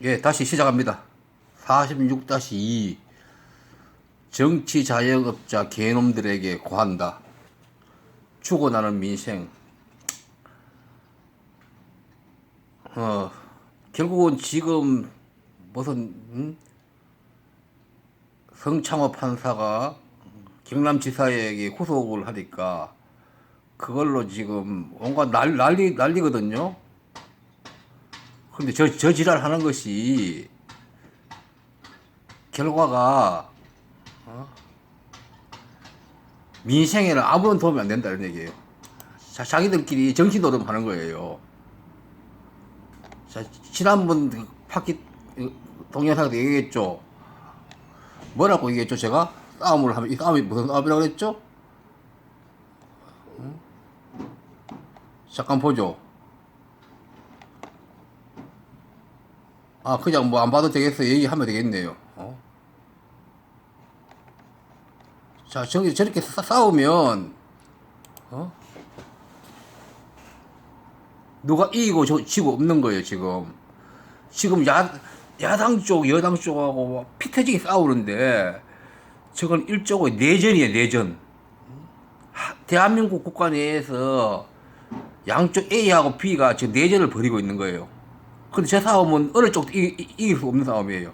예, 다시 시작합니다. 46-2 정치 자영업자 개놈들에게 고한다. 죽어나는 민생. 결국은 지금 무슨 성창호 판사가 경남지사에게 후속을 하니까 그걸로 지금 온갖 난리거든요. 근데 저 지랄 하는 것이 결과가 민생에는 아무런 도움이 안 된다는 얘기예요. 자기들끼리 정치 노름 하는 거예요. 자, 지난번 파키 동영상에서 얘기했죠. 뭐라고 얘기했죠? 제가 싸움을 하면 이 싸움이 무슨 싸움이라고 그랬죠? 잠깐 보죠. 그냥 뭐 안 봐도 되겠어. 얘기하면 되겠네요. 자, 저렇게 싸우면, 누가 이기고 지고 없는 거예요, 지금. 지금 야당 쪽, 여당 쪽하고 피 터지게 싸우는데, 저건 일종의 내전이에요, 내전. 대한민국 국가 내에서 양쪽 A하고 B가 지금 내전을 벌이고 있는 거예요. 근데 저 싸움은 어느 쪽도 이길 수 없는 싸움이에요.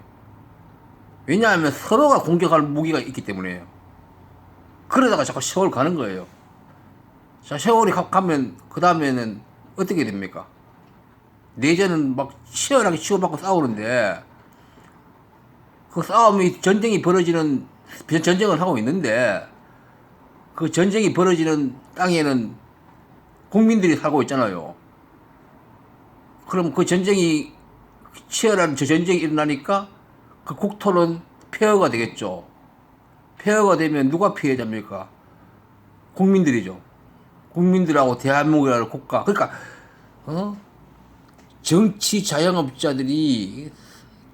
왜냐하면 서로가 공격할 무기가 있기 때문에요. 그러다가 자꾸 세월 가는 거예요. 자, 세월이 가면, 그 다음에는 어떻게 됩니까? 내전은 막 치열하게 치고받고 싸우는데, 그 싸움이, 전쟁이 벌어지는, 전쟁을 하고 있는데, 그 전쟁이 벌어지는 땅에는 국민들이 살고 있잖아요. 그럼 그 전쟁이, 치열한 저 전쟁이 일어나니까 그 국토는 폐허가 되겠죠. 폐허가 되면 누가 피해자입니까? 국민들이죠. 국민들하고 대한민국이라는 국가. 그러니까 정치 자영업자들이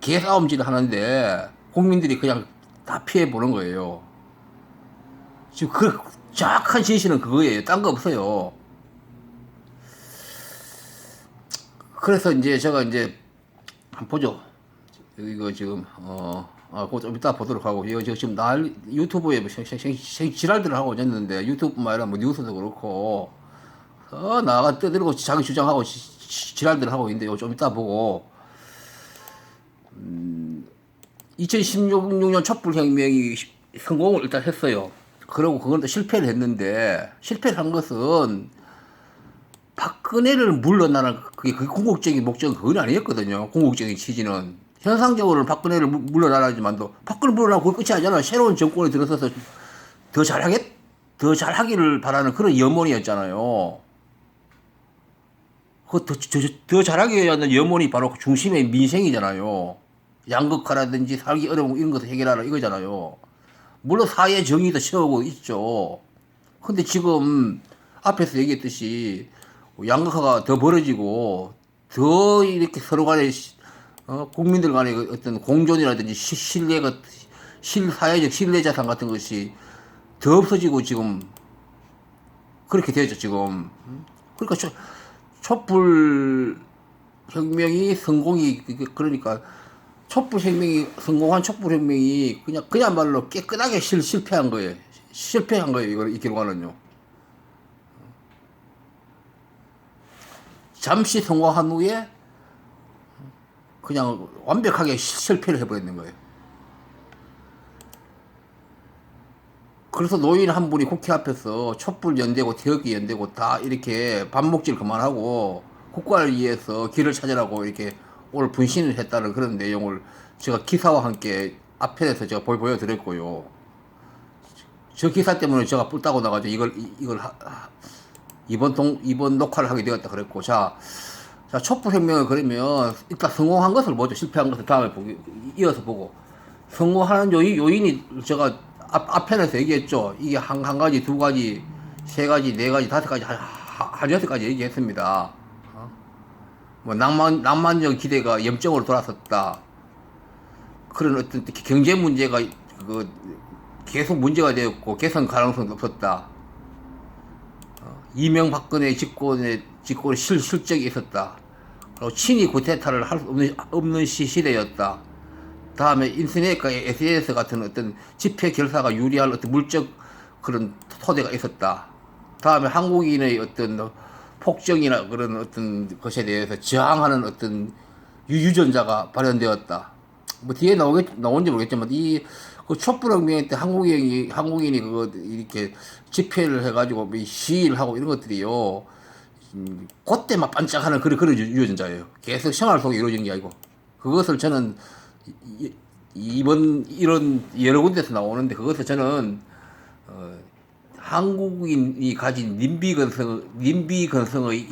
개싸움질 하는데 국민들이 그냥 다 피해 보는 거예요. 지금 그 정확한 진실은 그거예요. 딴 거 없어요. 그래서 이제 제가 이제 한번 보죠. 이거 지금 그거 좀 이따 보도록 하고, 이거 지금 유튜브에 지랄들을 하고 있는데, 유튜브뿐만 아니라 뭐 뉴스도 그렇고, 나가 떠들고 자기 주장하고 지랄들을 하고 있는데, 이거 좀 이따 보고, 2016년 촛불혁명이 성공을 일단 했어요. 그러고 그건 또 실패를 했는데, 실패를 한 것은 박근혜를 물러나는 그게 궁극적인 목적은 그건 아니었거든요. 궁극적인 취지는. 현상적으로는 박근혜를 물러나라지만도 박근혜 물러나고 그게 끝이 아니잖아. 새로운 정권이 들어서서 더 잘하기를 바라는 그런 염원이었잖아요. 더 잘하기 위한 염원이 바로 중심의 민생이잖아요. 양극화라든지 살기 어려운 이런 것을 해결하라 이거잖아요. 물론 사회 정의도 세우고 있죠. 근데 지금 앞에서 얘기했듯이 양극화가 더 벌어지고 더 이렇게 서로 간에 국민들 간의 어떤 공존이라든지 사회적 신뢰자산 같은 것이 더 없어지고 지금 그렇게 되죠, 지금. 그러니까 촛불 혁명이 그러니까 성공한 촛불 혁명이 그냥말로 깨끗하게 실패한 거예요. 실패한 거예요, 이 결과는요. 잠시 성공한 후에 그냥 완벽하게 실패를 해버렸는 거예요. 그래서 노인 한 분이 국회 앞에서 촛불 연대고 태극기 연대고 다 이렇게 밥먹질 그만하고 국가를 위해서 길을 찾으라고 이렇게 오늘 분신을 했다는 그런 내용을 제가 기사와 함께 앞편에서 제가 보여드렸고요. 저 기사 때문에 제가 뿔 따고 나가지고 이번 녹화를 하게 되었다 그랬고, 자, 촛불혁명을 그러면 일단 성공한 것을 보죠. 실패한 것을 다음에 이어서 보고. 성공하는 요인이 제가 앞편에서 얘기했죠. 이게 한 가지, 두 가지, 세 가지, 네 가지, 다섯 가지, 한 여섯 가지 얘기했습니다. 뭐 낭만적 기대가 염증으로 돌아섰다. 그런 어떤 경제 문제가 계속 문제가 되었고 개선 가능성도 없었다. 이명박근혜 집권의 실적이 있었다. 그리고 친위 쿠데타를 할 수 없는 시대였다. 다음에 인터넷과 SNS 같은 어떤 집회 결사가 유리할 어떤 물적 그런 토대가 있었다. 다음에 한국인의 어떤 폭정이나 그런 어떤 것에 대해서 저항하는 어떤 유전자가 발현되었다. 뭐 뒤에 나온지 모르겠지만 그 촛불혁명 때 한국인이 그거 이렇게 집회를 해가지고 뭐 시위를 하고 이런 것들이요. 그때 막 반짝하는 그런 유전자예요. 계속 생활 속에 이루어지는 게 아니고. 그것을 저는 이번 이런 여러 군데서 나오는데 그것을 저는 한국인이 가진 님비건성의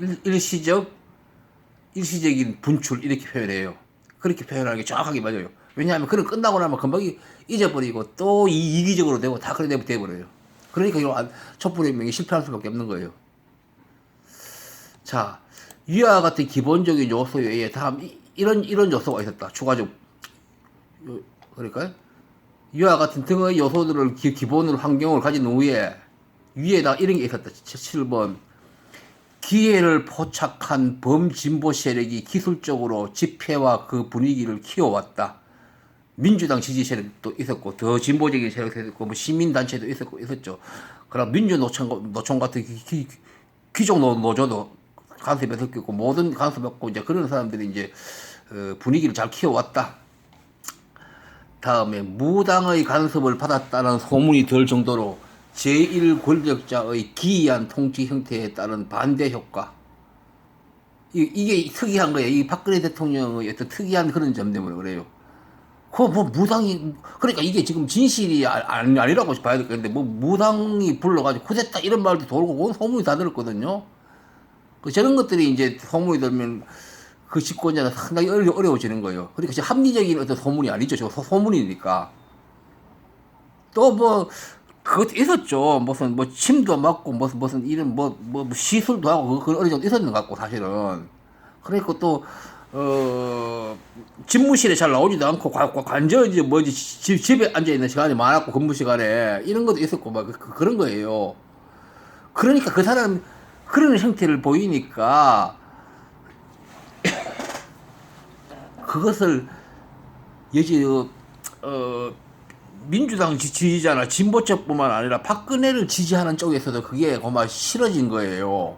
일시적인 분출 이렇게 표현해요. 그렇게 표현하는 게 정확하게 맞아요. 왜냐하면 그런 끝나고 나면 금방 잊어버리고 또 이기적으로 되고 다 그래 돼버려요. 그러니까 이런 촛불혁명이 실패할 수밖에 없는 거예요. 자, 위와 같은 기본적인 요소에 의해 다음 이런 요소가 있었다. 추가적 그러니까 위와 같은 등의 요소들을 기본으로 환경을 가진 후에 위에다 이런 게 있었다. 7번 기회를 포착한 범진보 세력이 기술적으로 집회와 그 분위기를 키워왔다. 민주당 지지 세력도 있었고 더 진보적인 세력도 있었고 뭐 시민단체도 있었죠. 그럼 민주노총 같은 귀족 노조도 간섭에 섞였고 모든 간섭 없고 이제 그런 사람들이 이제 분위기를 잘 키워왔다. 다음에 무당의 간섭을 받았다는 소문이 들 정도로 제1권력자의 기이한 통치 형태에 따른 반대 효과. 이게 특이한 거예요. 이 박근혜 대통령의 어떤 특이한 그런 점 때문에 그래요. 뭐 무당이 그러니까 이게 지금 진실이 아니라고 봐야 될 건데 뭐 무당이 불러가지고 쿠데타 이런 말도 돌고 그건 소문이 다 들었거든요. 저런 것들이 이제 소문이 들면 그 집권자는 상당히 어려워지는 거예요. 그러니까 합리적인 어떤 소문이 아니죠. 저 소문이니까. 또 뭐 그것도 있었죠. 무슨 뭐 침도 맞고 무슨 이런 뭐 시술도 하고 그건 어느 정도 있었는 것 같고 사실은. 그러니까 또 집무실에 잘 나오지도 않고 관저인지 뭐지 집에 앉아 있는 시간이 많았고 근무 시간에 이런 것도 있었고 막 그런 거예요. 그러니까 그 사람 그런 형태를 보이니까 그것을 예지 민주당 지지자나 진보 쪽뿐만 아니라 박근혜를 지지하는 쪽에서도 그게 정말 싫어진 거예요.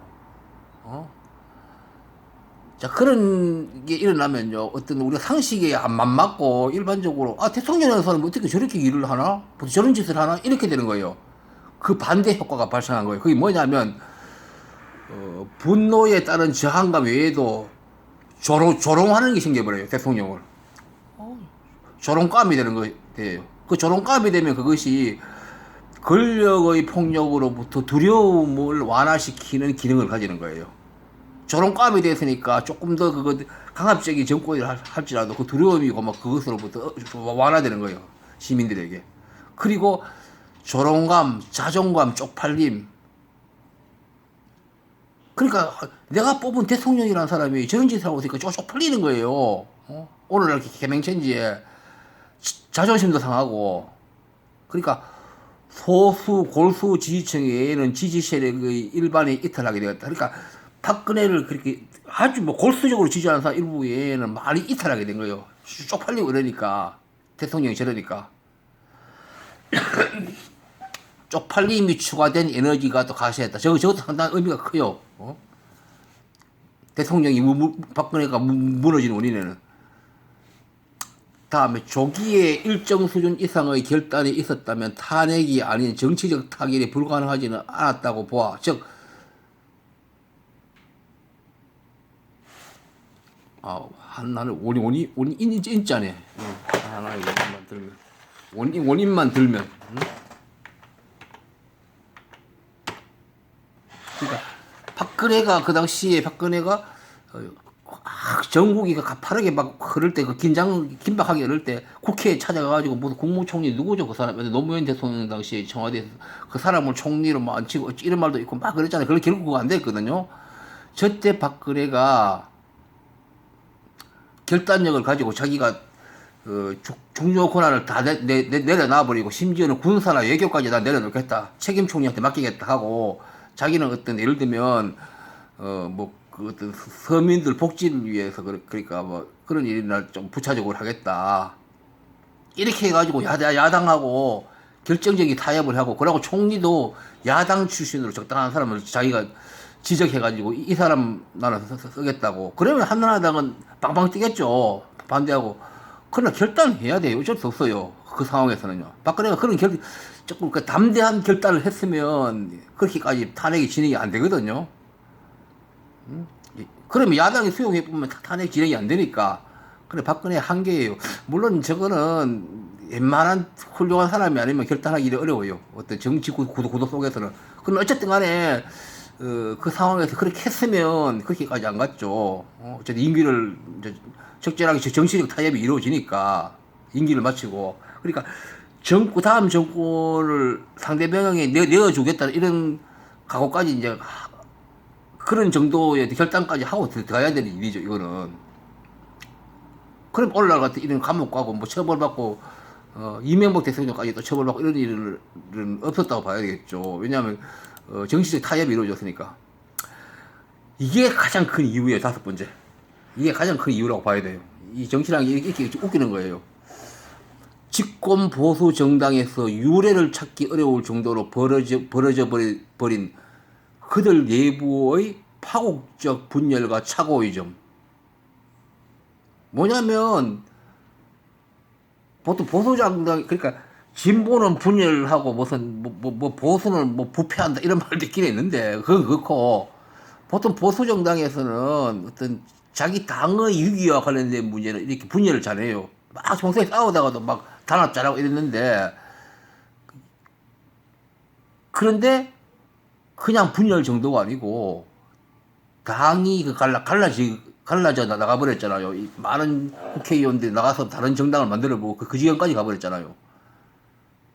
자, 그런 게 일어나면요, 어떤 우리가 상식에 안 맞고 일반적으로, 대통령이라는 사람이 어떻게 저렇게 일을 하나? 저런 짓을 하나? 이렇게 되는 거예요. 그 반대 효과가 발생한 거예요. 그게 뭐냐면, 분노에 따른 저항감 외에도 조롱하는 게 생겨버려요, 대통령을. 조롱감이 되는 거예요. 그 조롱감이 되면 그것이 권력의 폭력으로부터 두려움을 완화시키는 기능을 가지는 거예요. 조롱감이 됐으니까 조금 더 그거 강압적인 정권을 할지라도 그 두려움이 막 그것으로부터 완화되는 거예요. 시민들에게. 그리고 조롱감, 자존감, 쪽팔림. 그러니까 내가 뽑은 대통령이라는 사람이 저런 짓을 하고 있으니까 쪽팔리는 거예요. 오늘날 개명천지에 자존심도 상하고. 그러니까 소수 골수 지지층 외에는 지지 세력의 일반이 이탈하게 되었다. 그러니까 박근혜를 그렇게 아주 뭐 골수적으로 지지하는 사람 일부 외에는 많이 이탈하게 된 거예요. 쪽팔리고 이러니까 대통령이 저러니까 쪽팔림이 추가된 에너지가 또 가시했다. 저것도 상당히 의미가 커요. 대통령이 박근혜가 무너진 원인에는. 다음에 조기에 일정 수준 이상의 결단이 있었다면 탄핵이 아닌 정치적 타결이 불가능하지는 않았다고 보아. 즉 하나는 인자네. 하나의 원인만 들면 원인만 들면. 그러니까 박근혜가 전국이 가파르게 막 흐를 때, 긴박하게 흐를 때, 국회에 찾아가가지고, 무슨 국무총리 누구죠? 그 사람, 노무현 대통령 당시에 청와대에서 그 사람을 총리로 막 앉히고, 이런 말도 있고 막 그랬잖아요. 그걸 결국 그거 안 됐거든요. 저때 박근혜가 결단력을 가지고 자기가, 중요 권한을 다 내려놔버리고, 심지어는 군사나 외교까지 다 내려놓겠다. 책임 총리한테 맡기겠다 하고, 자기는 어떤, 예를 들면, 그 어떤 서민들 복지를 위해서 그러니까 뭐 그런 일이나 좀 부차적으로 하겠다. 이렇게 해가지고 야당하고 결정적인 타협을 하고 그러고 총리도 야당 출신으로 적당한 사람을 자기가 지적해가지고 이 사람 나는 쓰겠다고. 그러면 한나라당은 빵빵 뛰겠죠. 반대하고. 그러나 결단해야 돼요. 어쩔 수 없어요. 그 상황에서는요. 박근혜가 그런 조금 그 담대한 결단을 했으면 그렇게까지 탄핵이 진행이 안 되거든요. 그러면 야당이 수용해보면 탄핵 진행이 안 되니까. 그래, 박근혜 한계예요. 물론 저거는 웬만한 훌륭한 사람이 아니면 결단하기 어려워요. 어떤 정치 구도 속에서는. 그럼 어쨌든 간에, 그 상황에서 그렇게 했으면 그렇게까지 안 갔죠. 어쨌든 임기를 이제 적절하게 정치적 타협이 이루어지니까 임기를 마치고. 그러니까 다음 정권을 상대방에게 내어주겠다는 이런 각오까지 이제 그런 정도의 결단까지 하고 들어가야 되는 일이죠, 이거는. 그럼 올라갈 때 이런 감옥 가고 뭐 처벌받고 이명박 대통령까지 또 처벌받고 이런 일은 없었다고 봐야 되겠죠. 왜냐하면 정치적 타협이 이루어졌으니까. 이게 가장 큰 이유예요. 5번째. 이게 가장 큰 이유라고 봐야 돼요. 이 정치라는 게 이렇게 웃기는 거예요. 집권 보수 정당에서 유례를 찾기 어려울 정도로 벌어져 버린 그들 내부의 파국적 분열과 착오이점. 뭐냐면 보통 보수 정당, 그러니까 진보는 분열하고 무슨 뭐 보수는 뭐 부패한다 이런 말도 있긴 했는데 그건 그렇고, 보통 보수 정당에서는 어떤 자기 당의 위기와 관련된 문제는 이렇게 분열을 잘해요. 막 평소에 싸우다가도 막 단합 잘하고 이랬는데, 그런데 그냥 분열 정도가 아니고 당이 갈라져 나가버렸잖아요. 이 많은 국회의원들이 나가서 다른 정당을 만들어보고 그 지경까지 가버렸잖아요.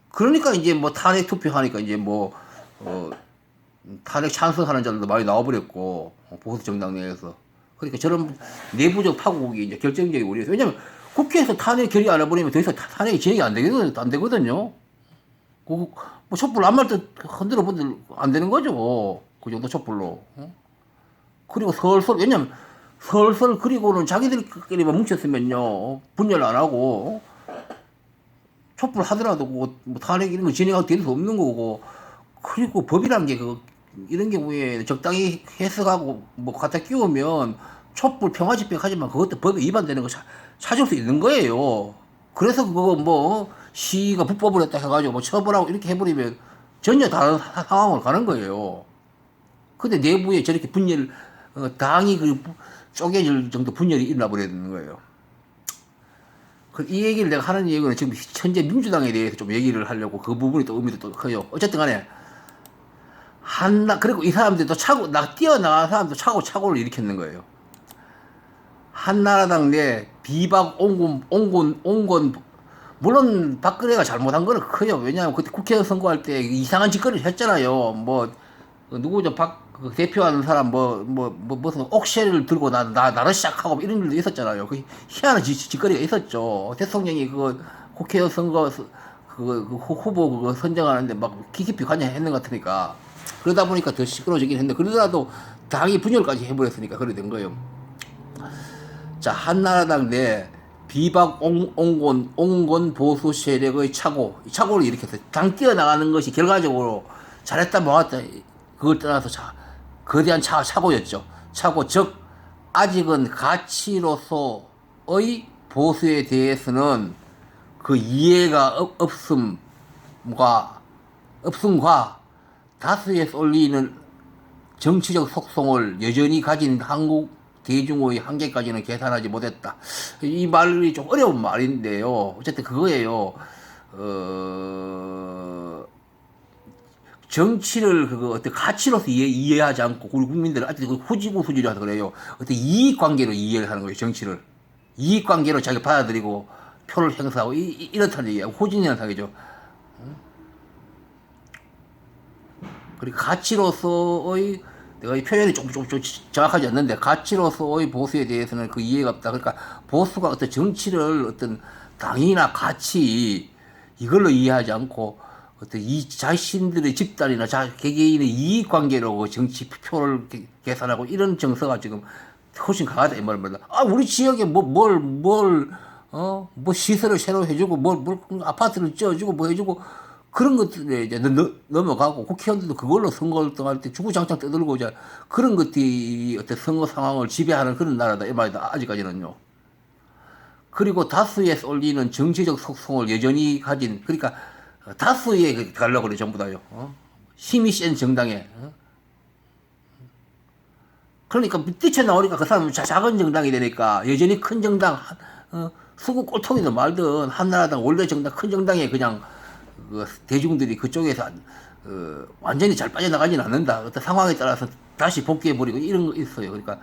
그러니까 이제 뭐 탄핵 투표하니까 이제 뭐 탄핵 찬성하는 자들도 많이 나와버렸고, 보수 정당 내에서. 그러니까 저런 내부적 파국이 이제 결정적인 우리에서. 왜냐면 국회에서 탄핵 결의 안 해버리면 더 이상 탄핵이 진행이 안 되거든요. 뭐 촛불 아무 말도 흔들어 보들 안 되는 거죠. 그 정도 촛불로. 그리고 왜냐면 그리고는 자기들끼리만 뭉쳤으면요, 분열 안 하고 촛불 하더라도 뭐 탄핵 이런 거 진행하고 될 수 없는 거고. 그리고 법이란 게 이런 경우에 적당히 해석하고 뭐 갖다 끼우면 촛불 평화 집회 하지만 그것도 법에 위반되는 거 찾을 수 있는 거예요. 그래서 그거 뭐 시가 불법을 했다 해가지고 뭐 처벌하고 이렇게 해버리면 전혀 다른 상황으로 가는 거예요. 근데 내부에 저렇게 당이 쪼개질 정도 분열이 일어나 버리는 거예요. 이 얘기를 내가 하는 이유는 지금 현재 민주당에 대해서 좀 얘기를 하려고, 그 부분이 또 의미도 또 커요. 어쨌든 간에 그리고 이 사람들이 또 뛰어나간 사람도 착오를 일으켰는 거예요. 한나라당 내 비박 온건, 물론 박근혜가 잘못한 거는 커요. 왜냐하면 그때 국회의원 선거할 때 이상한 짓거리를 했잖아요. 뭐 누구죠? 그 대표하는 사람 무슨 옥새를 들고 나를 시작하고 이런 일도 있었잖아요. 그 희한한 짓거리가 있었죠. 대통령이 국회의원 선거 그 후보 그거 선정하는데 막 깊이 관여했는 것 같으니까. 그러다 보니까 더 시끄러워지긴 했는데, 그러더라도 당이 분열까지 해버렸으니까 그래 된 거예요. 자, 한나라당 내 비박 온건 보수 세력의 착오를 일으켰어요. 당 뛰어나가는 것이 결과적으로 잘했다 못했다 그걸 떠나서 거대한 착오였죠. 즉 아직은 가치로서의 보수에 대해서는 그 이해가 없음과 다수에 쏠리는 정치적 속성을 여전히 가진 한국 대중의 한계까지는 계산하지 못했다. 이 말이 좀 어려운 말인데요. 어쨌든 그거예요. 정치를 어떤 가치로서 이해하지 않고 우리 국민들은 아직 후지고수지라서 그래요. 어떤 이익 관계로 이해를 하는 거예요. 정치를 이익 관계로 자기 받아들이고 표를 행사하고 이렇다는 얘기야. 후진 현상이죠. 그리고 가치로서의, 내가 이 표현이 좀 정확하지 않는데, 가치로서의 보수에 대해서는 그 이해가 없다. 그러니까 보수가 어떤 정치를 어떤 당이나 가치 이걸로 이해하지 않고 어떤 이 자신들의 집단이나 개개인의 이익 관계로 그 정치 표를 계산하고 이런 정서가 지금 훨씬 강하다 이 말입니다. 아 우리 지역에 뭐 시설을 새로 해주고 뭘 아파트를 지어주고 뭐 해주고 그런 것들에 이제 넘어가고 국회의원들도 그걸로 선거를 떠날 때 주구장창 떠들고 이제 그런 것들이 어떤 선거 상황을 지배하는 그런 나라다 이 말이다 아직까지는요. 그리고 다수에 쏠리는 정치적 속성을 여전히 가진 그러니까 다수에 가려고 그래 전부 다요. 힘이 센 정당에. 그러니까 뛰쳐나오니까 그 사람은 작은 정당이 되니까 여전히 큰 정당 수구 꼴통이든 말든 한나라당 원래 정당 큰 정당에 그냥 그 대중들이 그쪽에서 완전히 잘 빠져나가지는 않는다. 어떤 상황에 따라서 다시 복귀해버리고 이런 거 있어요. 그러니까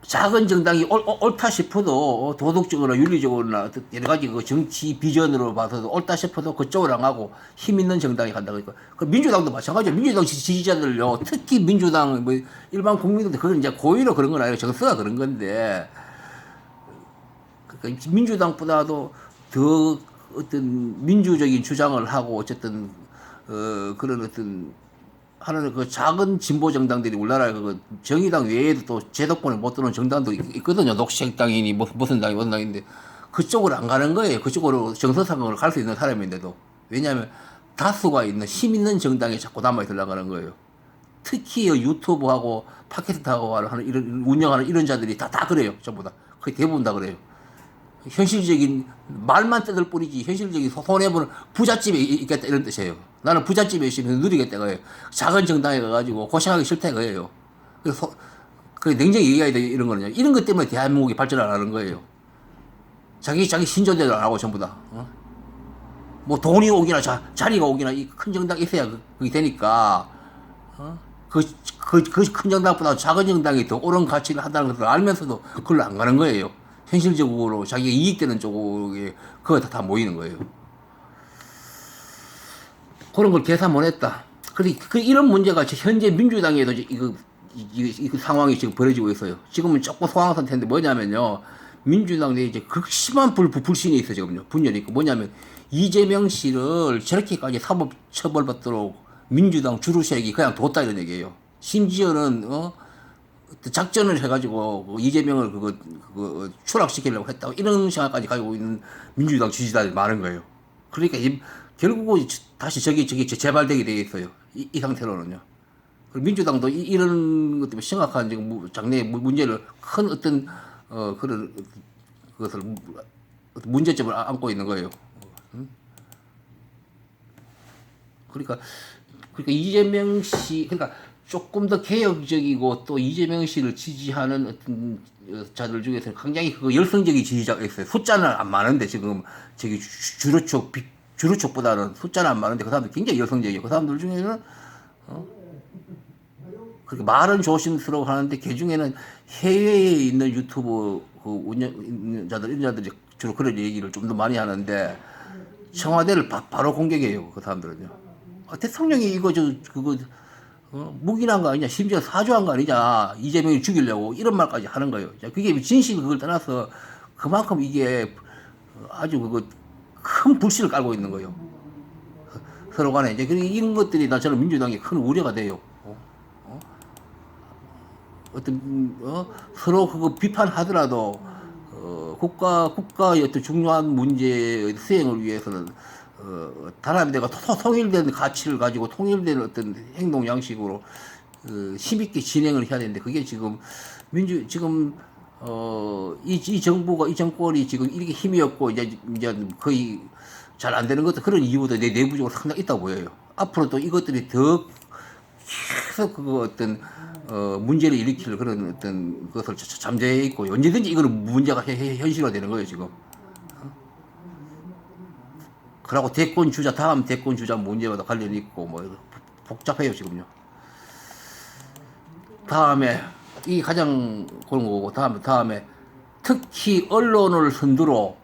작은 정당이 옳다 싶어도 도덕적으로나 윤리적으로나 여러 가지 그 정치 비전으로 봐서도 옳다 싶어도 그쪽으로 안 가고 힘 있는 정당이 간다. 그러니까 그 민주당도 마찬가지예요. 민주당 지지자들요. 특히 민주당 뭐 일반 국민들 그건 이제 고의로 그런 건 아니에요. 정서가 그런 건데 그러니까 민주당보다도 더 어떤 민주적인 주장을 하고 어쨌든 그런 어떤 하는 그 작은 진보 정당들이 우리나라에 그 정의당 외에도 또 제도권에 못 들어오는 정당도 있거든요. 녹색당이니 무슨 당이 무슨 당인데 그쪽으로 안 가는 거예요. 그쪽으로 정서상으로 갈 수 있는 사람인데도 왜냐하면 다수가 있는 힘 있는 정당에 자꾸 남아 있으려고 하는 거예요. 특히 유튜브하고 팟캐스트하고 하는 이런 운영하는 이런 자들이 다 그래요. 전부 다 거의 대부분 다 그래요. 현실적인 말만 뜯을 뿐이지 현실적인 손해보는 부잣집에 있겠다 이런 뜻이에요. 나는 부잣집에 있으면 누리겠다 그래요. 작은 정당에 가가지고 고생하기 싫다 그래요. 그래서 냉정히 얘기해야 돼 이런 거는요. 이런 것 때문에 대한민국이 발전 안 하는 거예요. 자기 신조대로 안 하고 전부 다. 뭐 돈이 오기나 자리가 오기나 이 큰 정당이 있어야 그게 되니까 그 큰 정당보다 작은 정당이 더 옳은 가치를 한다는 것을 알면서도 그걸로 안 가는 거예요. 현실적으로 자기가 이익되는 쪽에 그거 다 모이는 거예요. 그런 걸 계산 못 했다. 이런 문제가 현재 민주당에도 이 상황이 지금 벌어지고 있어요. 지금은 조금 소강 상태인데 뭐냐면요. 민주당 내에 이제 극심한 불신이 있어요, 지금요. 분열이 있고. 뭐냐면, 이재명 씨를 저렇게까지 사법 처벌받도록 민주당 주류 세력이 그냥 뒀다 이런 얘기예요. 심지어는, 작전을 해가지고 이재명을 그거 추락시키려고 했다고 이런 생각까지 가지고 있는 민주당 지지자들이 많은 거예요. 그러니까 결국은 다시 저게 재발되게 되어 있어요. 이 상태로는요. 민주당도 이런 것 때문에 심각한 지금 장래의 문제를 큰 어떤 그런 그것을 문제점을 안고 있는 거예요. 그러니까 이재명 씨 그러니까 조금 더 개혁적이고 또 이재명 씨를 지지하는 어떤 자들 중에서는 굉장히 그 열성적인 지지자가 있어요. 숫자는 안 많은데 지금 저기 주류쪽보다는 숫자는 안 많은데 그 사람들 굉장히 열성적이에요. 그 사람들 중에는 그렇게 말은 조심스러워 하는데 그 중에는 해외에 있는 유튜브 그 운영자들 이런 자들이 주로 그런 얘기를 좀 더 많이 하는데 청와대를 바로 공격해요. 그 사람들은요. 대통령이 이거 그거 묵인한 거 아니냐, 심지어 사주한 거 아니냐, 이재명이 죽이려고 이런 말까지 하는 거예요. 그게 진실 그걸 떠나서 그만큼 이게 아주 큰 불씨를 깔고 있는 거예요. 서로 간에 이제 이런 것들이 저는 민주당에 큰 우려가 돼요. 서로 그거 비판하더라도 국가의 어떤 중요한 문제의 수행을 위해서는 단합대가 통일된 가치를 가지고 통일된 어떤 행동 양식으로 힘있게 진행을 해야 되는데 그게 지금 이 정부가 이 정권이 지금 이렇게 힘이 없고 이제 거의 잘 안 되는 것도 그런 이유도 내부적으로 상당히 있다고 보여요. 앞으로도 이것들이 더 계속 어떤 문제를 일으킬 그런 어떤 것을 잠재해 있고 언제든지 이거는 문제가 현실화 되는 거예요 지금. 그러고 다음 대권 주자 문제와도 관련이 있고 뭐 복잡해요 지금요. 다음에 이 가장 그런 거고 다음에 특히 언론을 선두로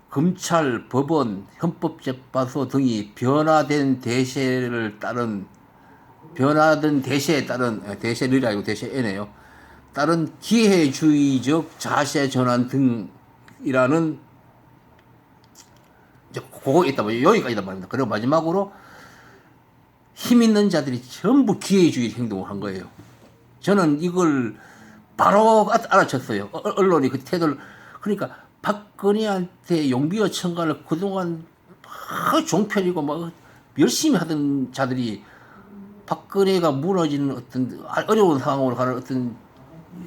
검찰, 법원, 헌법재판소 등이 변화된 대세에 따른 대세를 아니고 대세에네요. 따른 기회주의적 자세 전환 등이라는 이제 그거 있다 뭐 여기까지다 말입니다. 그리고 마지막으로 힘 있는 자들이 전부 기회주의 행동을 한 거예요. 저는 이걸 바로 알아챘어요. 언론이 그 태도를. 그러니까 박근혜한테 용비어 청가를 그동안 막 종편이고 막 열심히 하던 자들이 박근혜가 무너지는 어떤 어려운 상황으로 가는 어떤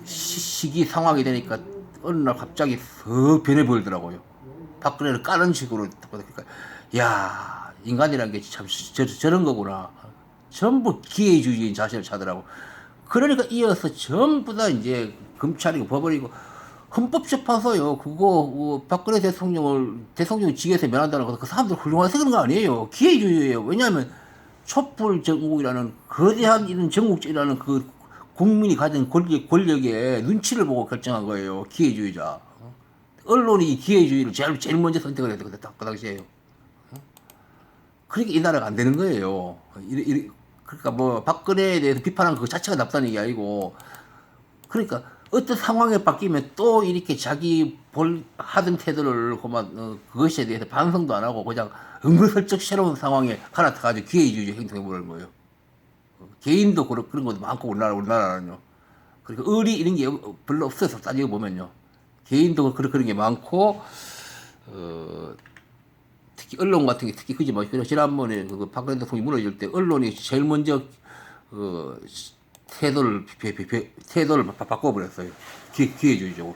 시기 상황이 되니까 어느 날 갑자기 더 변해 보이더라고요. 박근혜를 까는 식으로. 그러니까 야, 인간이란 게 참 저런 거구나. 전부 기회주의인 자세를 차더라고. 그러니까 이어서 전부 다 이제 검찰이고 법원이고 헌법재판소요. 그거 박근혜 대통령을 직에서 면한다는 거 그 사람들 훌륭해서 그런 거 아니에요. 기회주의예요. 왜냐하면 촛불 전국이라는 거대한 이런 전국이라는 그 국민이 가진 권력에 눈치를 보고 결정한 거예요. 기회주의자. 언론이 이 기회주의를 제일 먼저 선택을 했던 그 당시에요. 그러니까 이 나라가 안 되는 거예요. 그러니까 뭐 박근혜에 대해서 비판한 그 자체가 나쁘다는 얘기 아니고, 그러니까 어떤 상황에 바뀌면 또 이렇게 자기 하던 태도를 그만 그것에 대해서 반성도 안 하고 그냥 은근슬쩍 새로운 상황에 갈아타가지고 기회주의 행동해 보는 거예요. 개인도 그런 것도 많고 우리나라는요. 그러니까 의리 이런 게 별로 없어서 따지고 보면요. 개인도 그런 게 많고 특히 언론 같은 게 특히 그지 뭐 지난번에 그 박근혜 대통령이 무너질 때 언론이 제일 먼저 태도를 바꿔버렸어요. 기회주의적으로.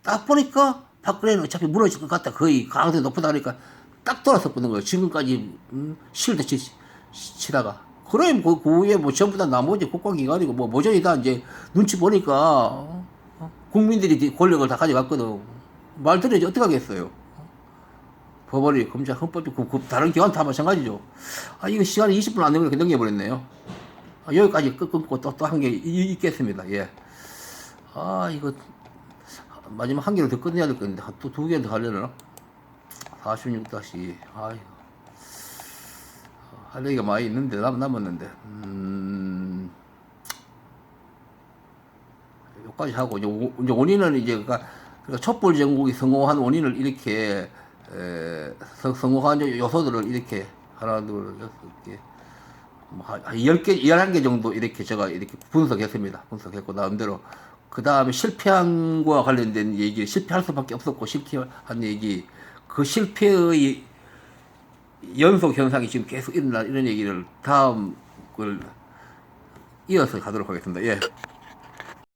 딱 보니까 박근혜는 어차피 무너질 것 같다. 거의 가능성이 높다 그러니까 딱 돌아섰거든 거예요. 지금까지 실드 치다가. 그럼 그 후에 뭐 전부 다 나머지 국가기관이고 뭐 모조리 다 이제 눈치 보니까 국민들이 권력을 다 가져갔거든. 말 들어야지 어떻게 하겠어요. 법원이, 검찰, 헌법이 다른 기관 다 마찬가지죠. 아, 이거 시간이 20분 안 되면 이렇게 넘겨버렸네요. 아, 여기까지 끊고 또 한 개 있겠습니다. 예. 아, 이거 마지막 한 개로 더 끝내야 될 건데 또 두 개 더 하려나? 46다시. 아이고. 할 얘기가 많이 있는데 남았는데. 여기까지 하고 이제 원인은 이제 그러니까 촛불 전국이 성공한 원인을 이렇게 성공한 요소들을 이렇게 하나 둘 여섯 개 한 10개 11개 정도 이렇게 제가 이렇게 분석했고 나름대로. 그 다음에 실패한 거와 관련된 얘기, 실패할 수밖에 없었고 실패한 얘기, 그 실패의 연속 현상이 지금 계속 일어나 이런 얘기를 다음 걸 이어서 가도록 하겠습니다. 예.